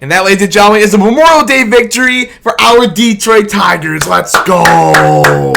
And that, ladies and gentlemen, is a Memorial Day victory for our Detroit Tigers. Let's go!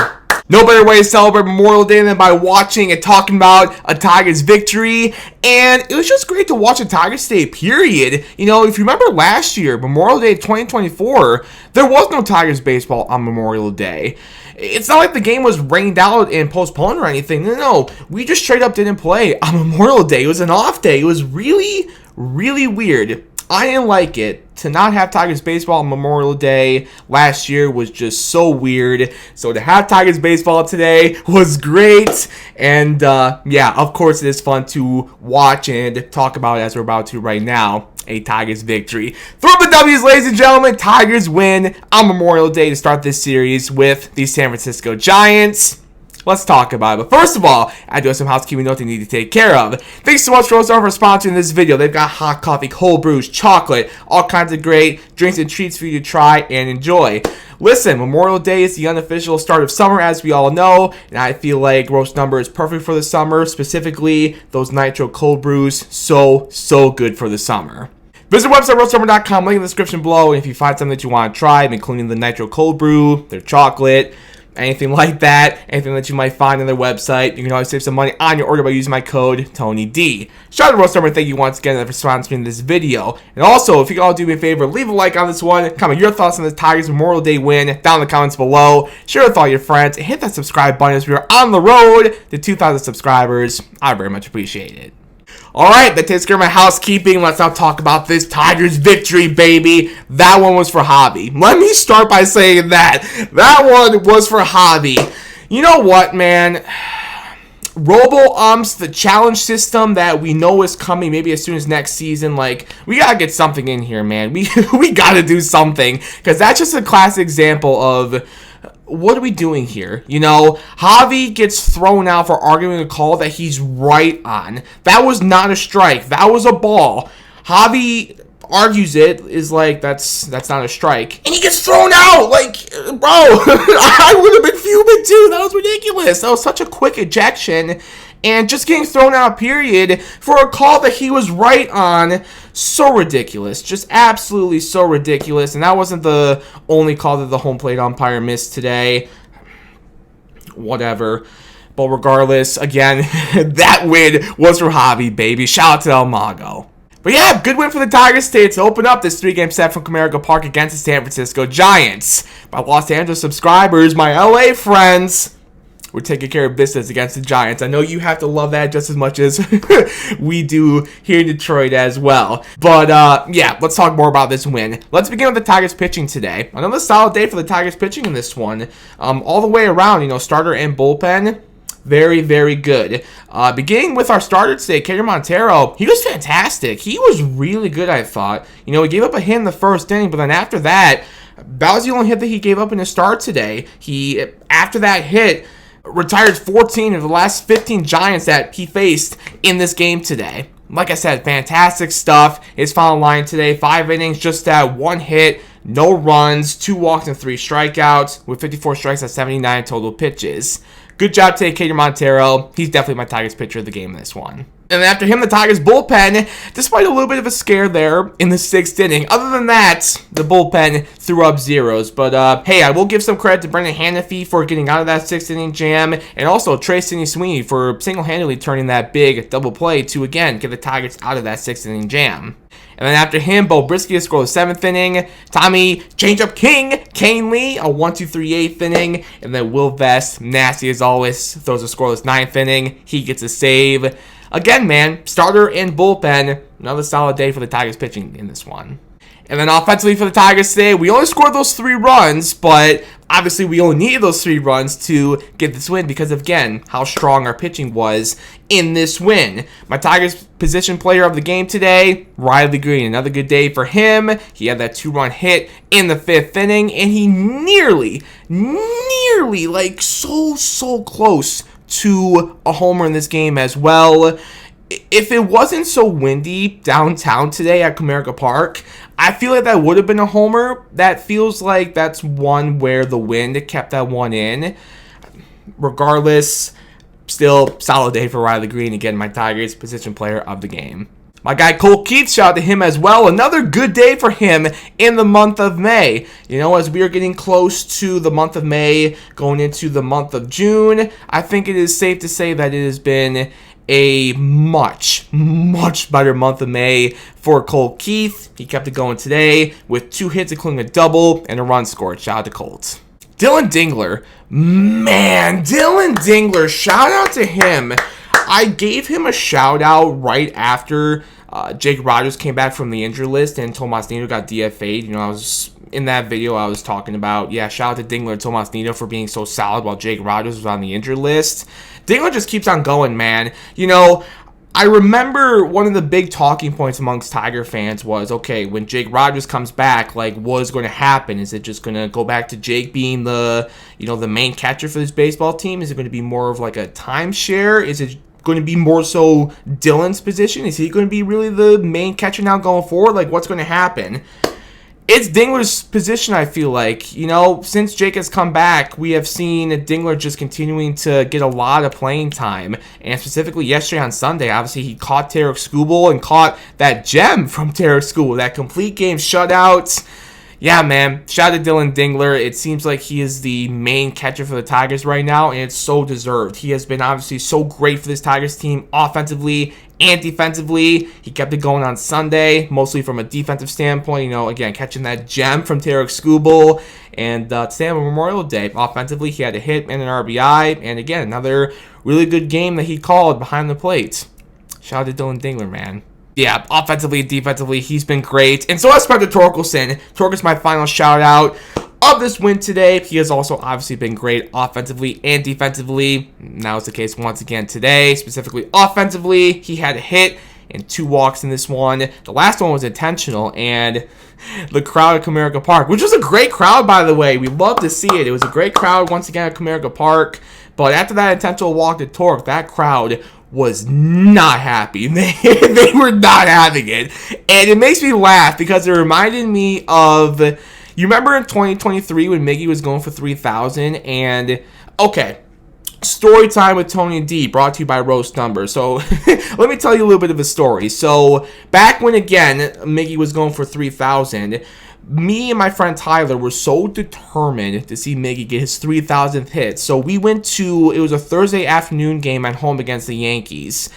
No better way to celebrate Memorial Day than by watching and talking about a Tigers victory. And it was just great to watch a Tigers Day, period. You know, if you remember last year, Memorial Day 2024, there was no Tigers baseball on Memorial Day. It's not like the game was rained out and postponed or anything. No, we just straight up didn't play on Memorial Day. It was an off day. It was really, really weird. I didn't like it. To not have Tigers baseball on Memorial Day last year was just so weird. So to have Tigers baseball today was great. And yeah, of course it is fun to watch and talk about it as we're about to right now. A Tigers victory. Throw up the W's, ladies and gentlemen. Tigers win on Memorial Day to start this series with the San Francisco Giants. Let's talk about it. But first of all, I do have some housekeeping notes I need to take care of. Thanks so much for sponsoring this video. They've got hot coffee, cold brews, chocolate, all kinds of great drinks and treats for you to try and enjoy. Listen, Memorial Day is the unofficial start of summer, as we all know, and I feel like Roast Number is perfect for the summer, specifically those nitro cold brews. So good for the summer. Visit our website, roastnumber.com, link in the description below, and if you find something that you want to try, including the nitro cold brew, their chocolate, anything like that, anything that you might find on their website, you can always save some money on your order by using my code TonyD. Shout out to Roast Number, thank you once again for sponsoring this video. And also, if you can all do me a favor, leave a like on this one, comment your thoughts on the Tigers Memorial Day win down in the comments below, share with all your friends, and hit that subscribe button as we are on the road to 2,000 subscribers. I very much appreciate it. Alright, that takes care of my housekeeping. Let's now talk about this Tigers victory, baby. That one was for Javi. Let me start by saying that. That one was for Javi. You know what, man? Robo-umps, the challenge system that we know is coming maybe as soon as next season, like, we gotta get something in here, man. We gotta do something, because that's just a classic example of what are we doing here? You know, Javi gets thrown out for arguing a call that he's right on. That was not a strike. That was a ball. Javi argues it, is like, that's not a strike. And he gets thrown out! Like, bro, I would have been fuming too. That was ridiculous. That was such a quick ejection. And just getting thrown out, period, for a call that he was right on. So ridiculous. Just absolutely so ridiculous. And that wasn't the only call that the home plate umpire missed today. Whatever. But regardless, again, that win was for Javi, baby. Shout out to El Mago. But yeah, good win for the Tigers today to open up this 3-game set from Comerica Park against the San Francisco Giants. My Los Angeles subscribers, my LA friends, we're taking care of business against the Giants. I know you have to love that just as much as we do here in Detroit as well. But, yeah, let's talk more about this win. Let's begin with the Tigers pitching today. Another solid day for the Tigers pitching in this one. All the way around, you know, starter and bullpen, very, very good. Beginning with our starter today, Kader Montero, he was fantastic. He was really good, I thought. You know, he gave up a hit in the first inning, but then after that, that was the only hit that he gave up in his start today. He, after that hit, retired 14 of the last 15 Giants that he faced in this game today. Like I said, fantastic stuff. His final line today, 5 innings, just that 1 hit, no runs, 2 walks and 3 strikeouts, with 54 strikes at 79 total pitches. Good job today, Kader Montero. He's definitely my Tigers pitcher of the game in this one. And then after him, the Tigers bullpen, despite a little bit of a scare there in the 6th inning. Other than that, the bullpen threw up zeros. But, hey, I will give some credit to Brendan Hanafy for getting out of that 6th inning jam. And also Trey Sweeney for single-handedly turning that big double play to, again, get the Tigers out of that 6th inning jam. And then after him, Bo Brisky scored the 7th inning. Tommy, changeup king, Kane Lee, a 1-2-3 8th inning. And then Will Vest, nasty as always, throws a scoreless 9th inning. He gets a save. Again, man, starter and bullpen, another solid day for the Tigers pitching in this one. And then offensively for the Tigers today, we only scored those 3 runs, but obviously we only needed those 3 runs to get this win because of, again, how strong our pitching was in this win. My Tigers position player of the game today, Riley Green. Another good day for him. He had that 2-run hit in the 5th inning, and he nearly, like so close to a homer in this game as well. If it wasn't so windy downtown today at Comerica Park, I feel like that would have been a homer. That feels like that's one where the wind kept that one in. Regardless, still solid day for Riley Green. Again, my Tigers position player of the game. My guy Cole Keith, shout out to him as well. Another good day for him in the month of May. You know, as we are getting close to the month of May, going into the month of June, I think it is safe to say that it has been a much better month of May for Cole Keith. He kept it going today with 2 hits, including a double and a run scored. Shout out to Colts. Dillon Dingler. Man, Dillon Dingler. Shout out to him. I gave him a shout out right after Jake Rogers came back from the injury list and Tomas Nido got DFA'd. You know, I was in that video I was talking about, yeah, shout out to Dingler and Tomas Nido for being so solid while Jake Rogers was on the injury list. Dingler just keeps on going, man. You know, I remember one of the big talking points amongst Tiger fans was, okay, when Jake Rogers comes back, like, what is going to happen? Is it just going to go back to Jake being the, you know, the main catcher for this baseball team? Is it going to be more of like a timeshare? Is it going to be more so Dillon's position? Is he going to be really the main catcher now going forward? Like, what's going to happen? It's Dingler's position, I feel like. You know, since Jake has come back, we have seen Dingler just continuing to get a lot of playing time. And specifically yesterday on Sunday, obviously he caught Tarek Skubal and caught that gem from Tarek Skubal, that complete game shutout. Yeah, man, shout out to Dillon Dingler. It seems like he is the main catcher for the Tigers right now, and it's so deserved. He has been obviously so great for this Tigers team offensively and defensively. He kept it going on Sunday, mostly from a defensive standpoint. You know, again, catching that gem from Tarek Skubal. And today on Memorial Day, offensively, he had a hit and an RBI. And again, another really good game that he called behind the plate. Shout out to Dillon Dingler, man. Yeah, offensively and defensively, he's been great. And so has Spencer Torkelson. Torkelson, my final shout out of this win today. He has also obviously been great offensively and defensively. Now it's the case once again today. Specifically offensively, he had a hit and 2 walks in this one. The last one was intentional, and the crowd at Comerica Park, which was a great crowd, by the way. We love to see it. It was a great crowd once again at Comerica Park. But after that intentional walk to Torque, that crowd was not happy. They were not having it. And it makes me laugh because it reminded me of, you remember in 2023 when Miggy was going for 3,000? And, okay, story time with Tony D, brought to you by Roast Number. So, let me tell you a little bit of a story. So, back when, again, Miggy was going for 3,000, me and my friend Tyler were so determined to see Miggy get his 3,000th hit. So we went to, it was a Thursday afternoon game at home against the Yankees.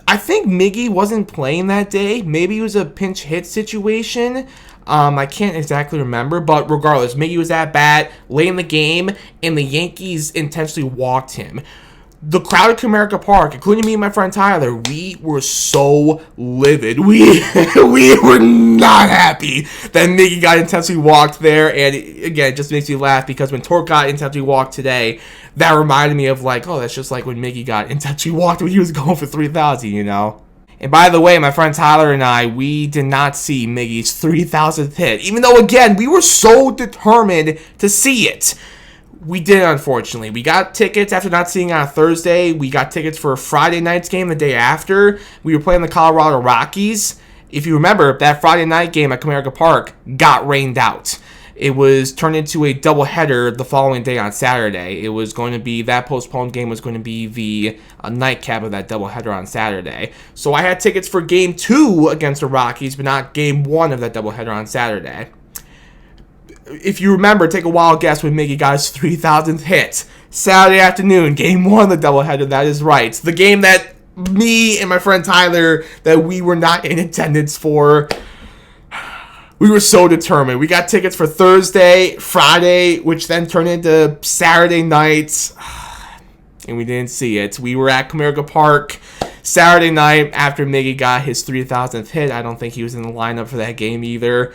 I think Miggy wasn't playing that day. Maybe it was a pinch hit situation. I can't exactly remember, but regardless, Miggy was at bat late in the game, and the Yankees intentionally walked him. The crowd at Comerica Park, including me and my friend Tyler, we were so livid. We were not happy that Miggy got intentionally walked there. And again, it just makes me laugh because when Torque got intentionally walked today, that reminded me of like, oh, that's just like when Miggy got intentionally walked when he was going for 3,000, you know? And by the way, my friend Tyler and I, we did not see Miggy's 3,000th hit. Even though, again, we were so determined to see it. We did, unfortunately. We got tickets after not seeing it on Thursday. We got tickets for Friday night's game the day after. We were playing the Colorado Rockies. If you remember, that Friday night game at Comerica Park got rained out. It was turned into a doubleheader the following day on Saturday. It was going to be, that postponed game was going to be the nightcap of that doubleheader on Saturday. So I had tickets for Game 2 against the Rockies, but not Game 1 of that doubleheader on Saturday. If you remember, take a wild guess when Miggy got his 3,000th hit. Saturday afternoon, Game 1 of the doubleheader, that is right. The game that me and my friend Tyler, that we were not in attendance for. We were so determined. We got tickets for Thursday, Friday, which then turned into Saturday night, and we didn't see it. We were at Comerica Park Saturday night after Miggy got his 3,000th hit. I don't think he was in the lineup for that game either.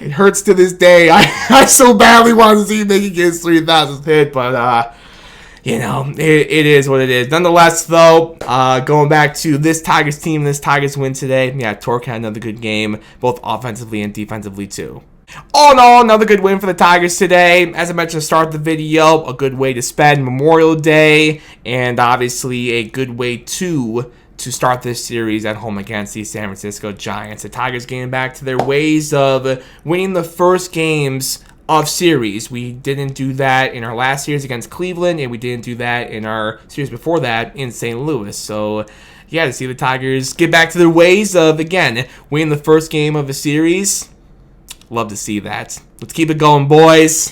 It hurts to this day. I so badly want to see Miggy get his 3,000th hit, but, you know, it is what it is. Nonetheless, though, going back to this Tigers team, this Tigers win today, yeah, Torque had another good game, both offensively and defensively, too. All in all, another good win for the Tigers today. As I mentioned to start the video, a good way to spend Memorial Day, and obviously a good way to start this series at home against the San Francisco Giants. The Tigers getting back to their ways of winning the first games of series. We didn't do that in our last series against Cleveland, and we didn't do that in our series before that in St. Louis. So, yeah, to see the Tigers get back to their ways of, again, winning the first game of the series. Love to see that. Let's keep it going, boys.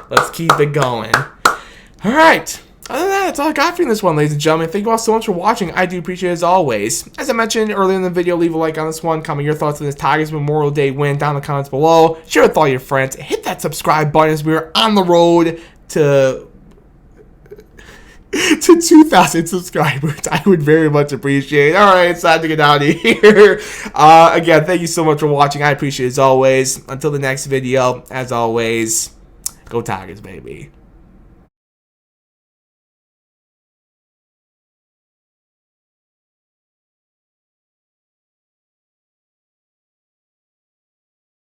Let's keep it going. All right. Other than that, that's all I got for you in this one, ladies and gentlemen. Thank you all so much for watching. I do appreciate it as always. As I mentioned earlier in the video, leave a like on this one. Comment your thoughts on this Tigers Memorial Day win down in the comments below. Share it with all your friends. Hit that subscribe button as we are on the road to 2,000 subscribers. I would very much appreciate it. All right, it's time to get out of here. Again, thank you so much for watching. I appreciate it as always. Until the next video, as always, go Tigers, baby.